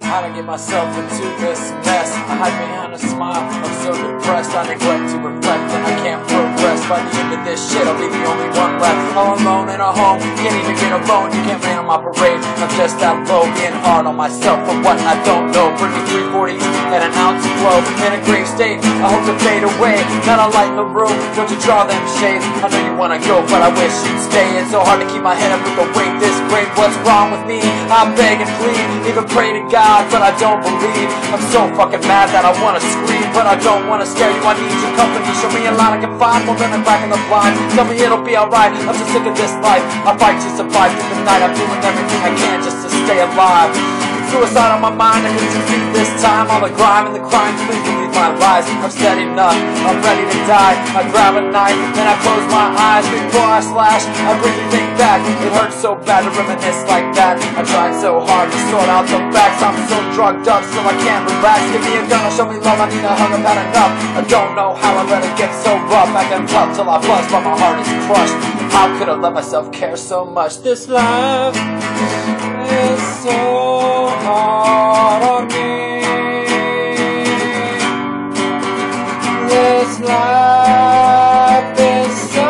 How'd I get myself into this mess? I hide behind a smile, I'm so depressed. I neglect to reflect and I can't progress. By the end of this shit, I'll be the only one left. All alone in a home, can't even get a loan. You can't rain on my parade, I'm just that low. Being hard on myself for what I don't know. Bringing 340s and an ounce of flow. In a grave state, I hope to fade away. Not a light in the room, don't you draw them shades. I know you wanna go, but I wish you'd stay. It's so hard to keep my head up with the weight this great. What's wrong with me? I beg and plead, even pray to God, but I don't believe. I'm so fucking mad that I wanna scream, but I don't wanna scare you. I need your company, show me a line I can find. More than a back in the blind, tell me it'll be alright. I'm so sick of this life, I fight to survive through the night. I'm doing everything I can just to stay alive. Suicide on my mind, I can defeat this time. All the grime and the crime, please believe my lies. I've said enough, I'm ready to die. I grab a knife, then I close my eyes. Before I slash, I bring the thing back. It hurts so bad to reminisce like that. I tried so hard to sort out the facts. I'm so drugged up, so I can't relax. Give me a gun, or show me love, I need a hug, I've had enough. I don't know how I let it get so rough. Acting tough till I bust, but my heart is crushed. How could I let myself care so much? This life is so hard on me. This life is so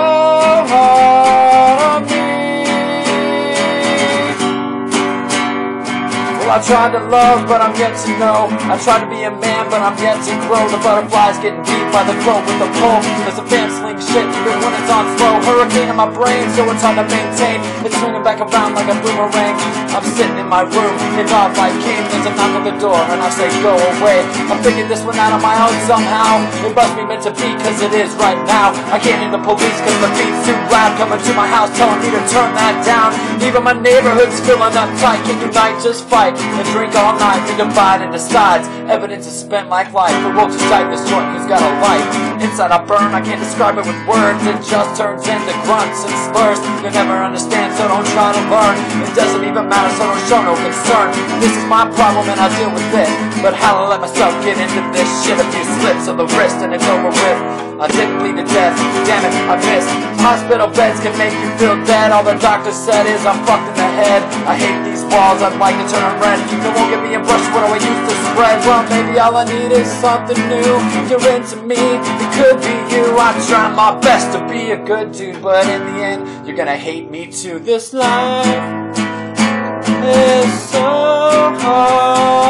hard on me. Well, I tried to love, but I'm yet to know. I tried to be a man, but I'm yet to grow. The butterflies getting beat by the throat with the pole. There's a fan sling shit even when it's on slow. Hurricane in my brain, so it's hard to maintain. It's swinging back around like a boomerang. I'm sitting in my room, and off I came. There's a knock on the door, and I say go away. I'm figuring this one out on my own somehow. It must be meant to be, cause it is right now. I can't hear the police cause the beat's too loud. Coming to my house telling me to turn that down. Even my neighborhood's feeling uptight. Can unite, just fight, and drink all night. We divide into sides, evidence is spent like life. The rope to sight, this joint who's got a light. Inside I burn, I can't describe it with words. It just turns into grunts and slurs. You'll never understand, so don't try to learn. It doesn't even matter, so don't show no concern. This is my problem and I'll deal with it. But how to let myself get into this shit? A few slips of the wrist and it's over with. I didn't bleed to death, damn it, I missed. Hospital beds can make you feel dead. All the doctor said is I'm fucked in the head. I hate these walls, I'd like to turn them red. They won't give me a brush, what do I use to spread? Well, maybe all I need is something new. You're into me, it could be you. I try my best to be a good dude, but in the end, you're gonna hate me too. This life is so hard.